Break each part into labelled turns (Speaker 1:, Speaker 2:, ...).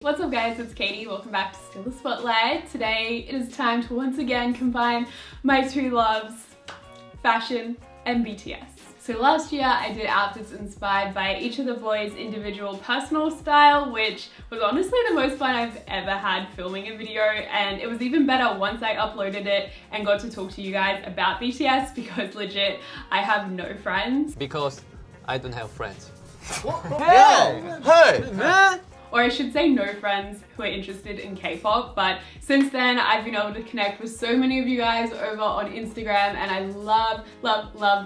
Speaker 1: What's up guys, it's Katie. Welcome back to Still the Spotlight. Today it is time to once again combine my two loves, fashion and BTS. So last year I did outfits inspired by each of the boys' individual personal style, which was honestly the most fun I've ever had filming a video, and it was even better once I uploaded it and got to talk to you guys about BTS because legit, I have no friends.
Speaker 2: Because I don't have friends.
Speaker 3: Hey, man!
Speaker 1: Or I should say no friends who are interested in K-pop, but since then I've been able to connect with so many of you guys over on Instagram, and I love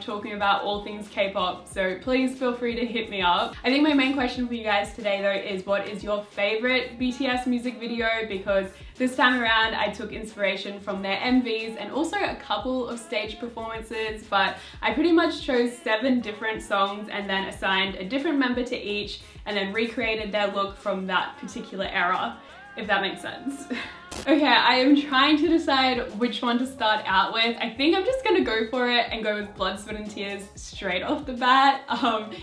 Speaker 1: talking about all things K-pop, so please feel free to hit me up. I think my main question for you guys today though is what is your favorite BTS music video, because this time around I took inspiration from their MVs and also a couple of stage performances, but I pretty much chose 7 different songs and then assigned a different member to each and then recreated their look from that particular era, if that makes sense. Okay, I am trying to decide which one to start out with. I think I'm just gonna go for it and go with Blood, Sweat and Tears straight off the bat.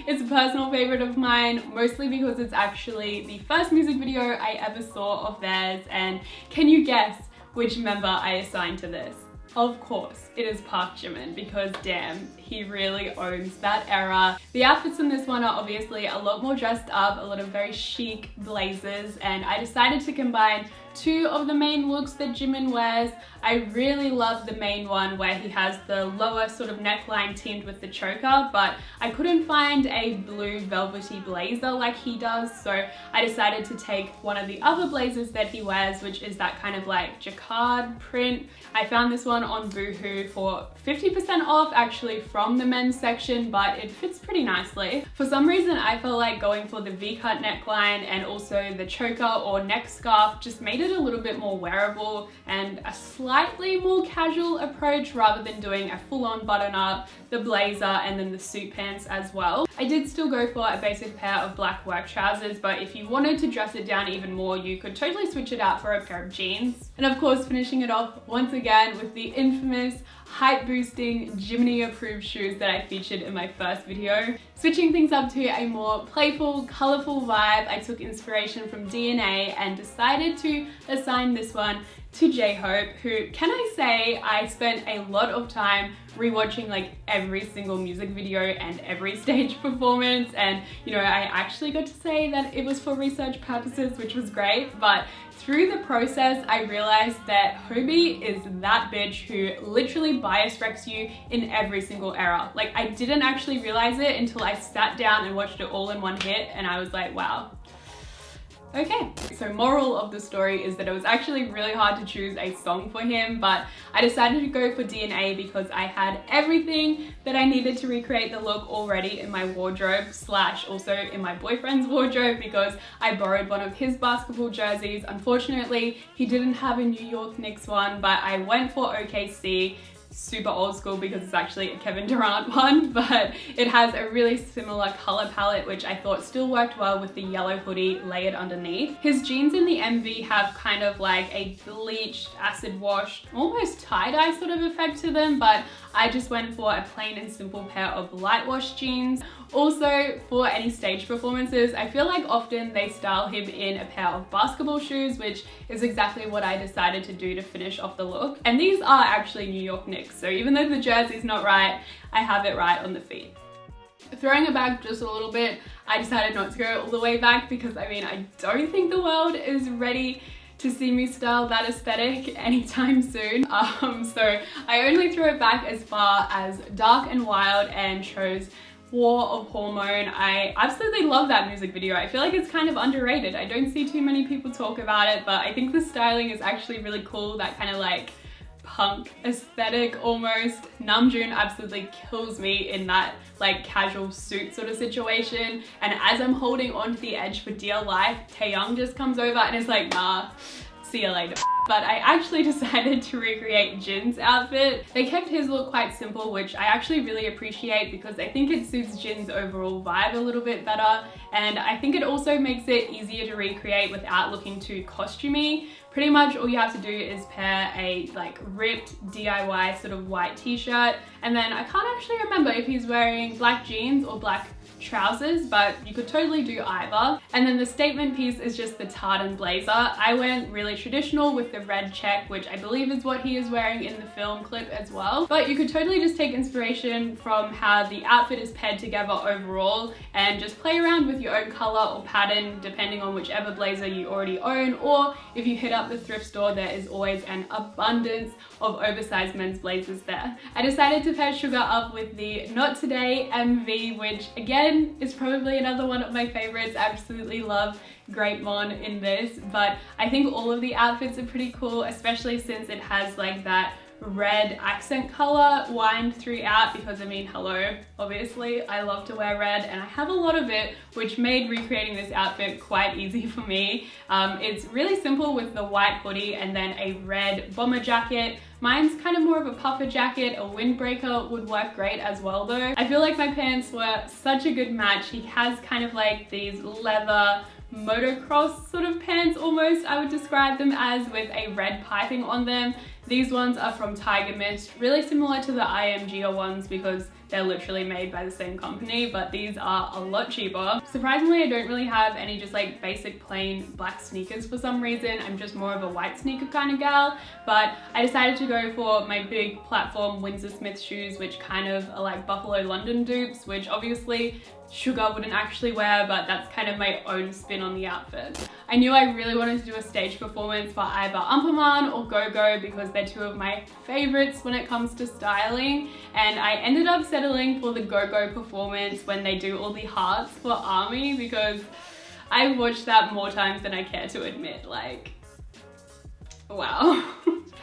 Speaker 1: It's a personal favorite of mine, mostly because it's actually the first music video I ever saw of theirs, and can you guess which member I assigned to this? Of course, it is Park Jimin, because damn, he really owns that era. The outfits in this one are obviously a lot more dressed up, a lot of very chic blazers, and I decided to combine 2 of the main looks that Jimin wears. I really love the main one where he has the lower sort of neckline teamed with the choker, but I couldn't find a blue velvety blazer like he does, so I decided to take one of the other blazers that he wears, which is that kind of like jacquard print. I found this one on Boohoo for 50% off actually from the men's section, but it fits pretty nicely. For some reason I felt like going for the V-cut neckline and also the choker or neck scarf just made it a little bit more wearable and a slightly more casual approach rather than doing a full-on button-up, the blazer and then the suit pants as well. I did still go for a basic pair of black work trousers, but if you wanted to dress it down even more, you could totally switch it out for a pair of jeans. And of course, finishing it off once again with the infamous hype boosting Jimin approved shoes that I featured in my first video. Switching things up to a more playful, colourful vibe, I took inspiration from DNA and decided to assign this one to J-Hope, who, can I say, I spent a lot of time rewatching like every single music video and every stage performance, and you know, I actually got to say that it was for research purposes, which was great, but through the process I realized that Hobie is that bitch who literally bias wrecks you in every single era. Like, I didn't actually realize it until I sat down and watched it all in one hit, and I was like, wow. Okay, so moral of the story is that it was actually really hard to choose a song for him, but I decided to go for DNA because I had everything that I needed to recreate the look already in my wardrobe / also in my boyfriend's wardrobe, because I borrowed one of his basketball jerseys. Unfortunately, he didn't have a New York Knicks one, but I went for OKC. Super old school because it's actually a Kevin Durant one, but it has a really similar color palette, which I thought still worked well with the yellow hoodie layered underneath. His jeans in the MV have kind of like a bleached, acid washed, almost tie-dye sort of effect to them, but I just went for a plain and simple pair of light wash jeans. Also, for any stage performances, I feel like often they style him in a pair of basketball shoes, which is exactly what I decided to do to finish off the look. And these are actually New York Knicks, so even though the jersey's not right, I have it right on the feet. Throwing it back just a little bit, I decided not to go all the way back because I mean, I don't think the world is ready to see me style that aesthetic anytime soon. So I only threw it back as far as Dark and Wild and chose War of Hormone. I absolutely love that music video. I feel like it's kind of underrated. I don't see too many people talk about it, but I think the styling is actually really cool. That kind of like punk aesthetic almost. Namjoon absolutely kills me in that like casual suit sort of situation, and as I'm holding onto the edge for dear life, Taehyung just comes over and is like, nah, see you later. But I actually decided to recreate Jin's outfit. They kept his look quite simple, which I actually really appreciate because I think it suits Jin's overall vibe a little bit better, and I think it also makes it easier to recreate without looking too costumey. Pretty much all you have to do is pair a like ripped DIY sort of white t-shirt, and then I can't actually remember if he's wearing black jeans or black trousers, but you could totally do either. And then the statement piece is just the tartan blazer. I went really traditional with the red check, which I believe is what he is wearing in the film clip as well. But you could totally just take inspiration from how the outfit is paired together overall and just play around with your own color or pattern depending on whichever blazer you already own, or if you hit up the thrift store, there is always an abundance of oversized men's blazers there. I decided to pair Sugar up with the Not Today MV, which again is probably another one of my favorites. I absolutely love Great Mon in this, but I think all of the outfits are pretty cool, especially since it has like that red accent color wined throughout, because I mean, hello, obviously I love to wear red and I have a lot of it, which made recreating this outfit quite easy for me. It's really simple with the white hoodie and then a red bomber jacket. Mine's kind of more of a puffer jacket. A windbreaker would work great as well though. I feel like my pants were such a good match. He has kind of like these leather motocross sort of pants almost, I would describe them as, with a red piping on them. These ones are from Tiger Mist, really similar to the IMG ones because they're literally made by the same company, but these are a lot cheaper. Surprisingly, I don't really have any just like basic plain black sneakers for some reason. I'm just more of a white sneaker kind of gal, but I decided to go for my big platform Windsor Smith shoes, which kind of are like Buffalo London dupes, which obviously Sugar wouldn't actually wear, but that's kind of my own spin on the outfit. I knew I really wanted to do a stage performance for either Umperman or GoGo because they're two of my favorites when it comes to styling, and I ended up settling for the GoGo performance when they do all the hearts for ARMY because I watched that more times than I care to admit. Like, wow.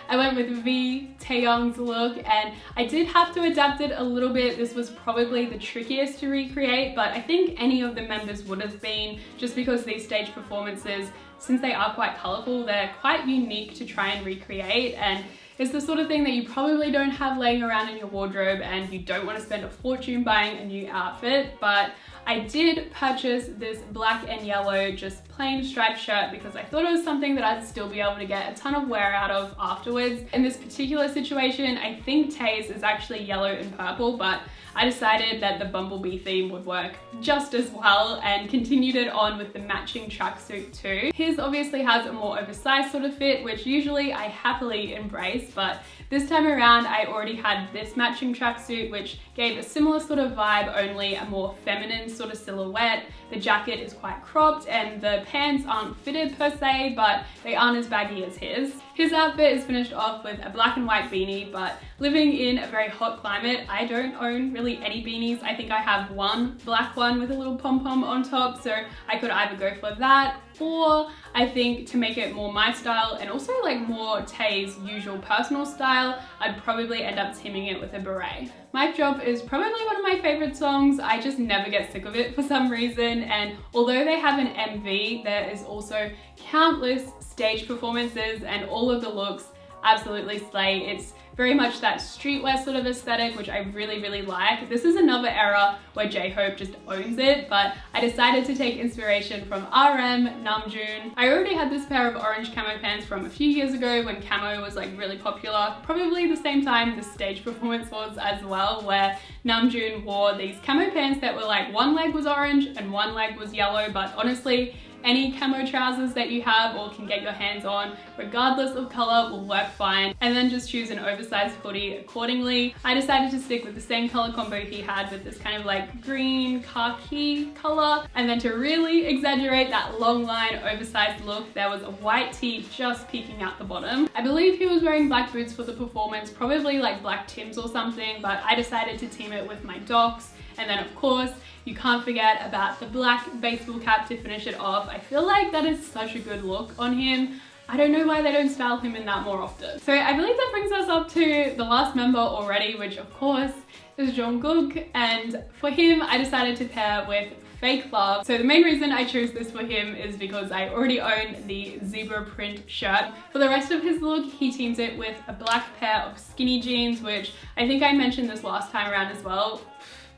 Speaker 1: I went with V, Taehyung's look, and I did have to adapt it a little bit. This was probably the trickiest to recreate, but I think any of the members would have been, just because these stage performances, since they are quite colorful, they're quite unique to try and recreate, and it's the sort of thing that you probably don't have laying around in your wardrobe and you don't want to spend a fortune buying a new outfit. But I did purchase this black and yellow just plain striped shirt because I thought it was something that I'd still be able to get a ton of wear out of afterwards. In this particular situation, I think Tay's is actually yellow and purple, but I decided that the Bumblebee theme would work just as well and continued it on with the matching tracksuit too. His obviously has a more oversized sort of fit, which usually I happily embrace, but this time around I already had this matching tracksuit, which gave a similar sort of vibe, only a more feminine sort of silhouette. The jacket is quite cropped and the pants aren't fitted per se, but they aren't as baggy as his. His outfit is finished off with a black and white beanie, but living in a very hot climate, I don't own really any beanies. I think I have one black one with a little pom-pom on top, so I could either go for that, or I think to make it more my style and also like more Tay's usual personal style, I'd probably end up teaming it with a beret. Mic Drop is probably one of my favorite songs. I just never get sick of it for some reason, and although they have an MV, there is also countless stage performances and all of the looks absolutely slay. It's very much that streetwear sort of aesthetic, which I really, really like. This is another era where J-Hope just owns it, but I decided to take inspiration from RM, Namjoon. I already had this pair of orange camo pants from a few years ago when camo was like really popular, probably the same time the stage performance was as well, where Namjoon wore these camo pants that were like one leg was orange and one leg was yellow, but honestly, any camo trousers that you have or can get your hands on, regardless of color, will work fine. And then just choose an oversized hoodie accordingly. I decided to stick with the same color combo he had with this kind of like green khaki color. And then to really exaggerate that long line oversized look, there was a white tee just peeking out the bottom. I believe he was wearing black boots for the performance, probably like black Tims or something, but I decided to team it with my Docs. And then of course, you can't forget about the black baseball cap to finish it off. I feel like that is such a good look on him. I don't know why they don't style him in that more often. So I believe that brings us up to the last member already, which of course is Jungkook. And for him, I decided to pair with Fake Love. So the main reason I chose this for him is because I already own the zebra print shirt. For the rest of his look, he teams it with a black pair of skinny jeans, which I think I mentioned this last time around as well.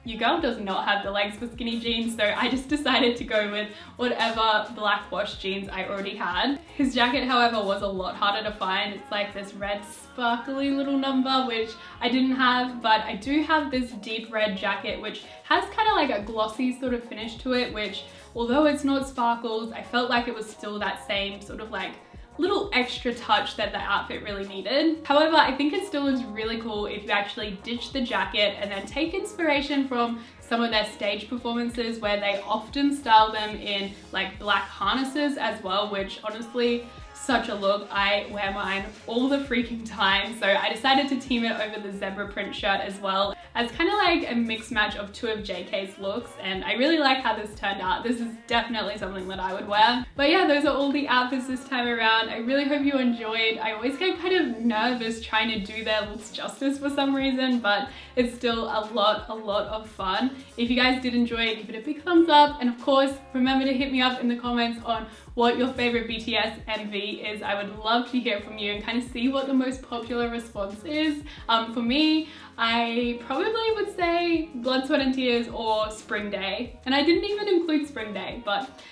Speaker 1: your girl does not have the legs for skinny jeans, so I just decided to go with whatever black wash jeans I already had. His jacket, however, was a lot harder to find. It's like this red sparkly little number, which I didn't have, but I do have this deep red jacket, which has kind of like a glossy sort of finish to it, which although it's not sparkles, I felt like it was still that same sort of like little extra touch that the outfit really needed. However, I think it still is really cool if you actually ditch the jacket and then take inspiration from some of their stage performances where they often style them in like black harnesses as well, which honestly, such a look. I wear mine all the freaking time. So I decided to team it over the zebra print shirt as well as kind of like a mixed match of two of JK's looks, and I really like how this turned out. This is definitely something that I would wear. But yeah, those are all the outfits this time around. I really hope you enjoyed. I always get kind of nervous trying to do their looks justice for some reason, but it's still a lot of fun. If you guys did enjoy it, give it a big thumbs up, and of course, remember to hit me up in the comments on what your favorite BTS MV is. I would love to hear from you and kind of see what the most popular response is. For me, I probably would say Blood, Sweat and Tears or Spring Day. And I didn't even include Spring Day, but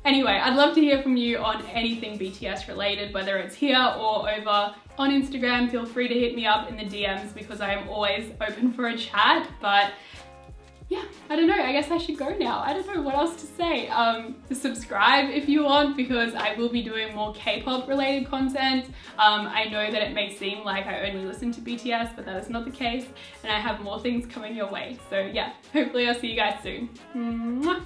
Speaker 1: anyway, I'd love to hear from you on anything BTS related, whether it's here or over on Instagram. Feel free to hit me up in the DMs because I am always open for a chat. But yeah, I don't know, I guess I should go now. I don't know what else to say. Subscribe if you want, because I will be doing more K-pop related content. I know that it may seem like I only listen to BTS, but that is not the case, and I have more things coming your way. So yeah, hopefully I'll see you guys soon. Mwah.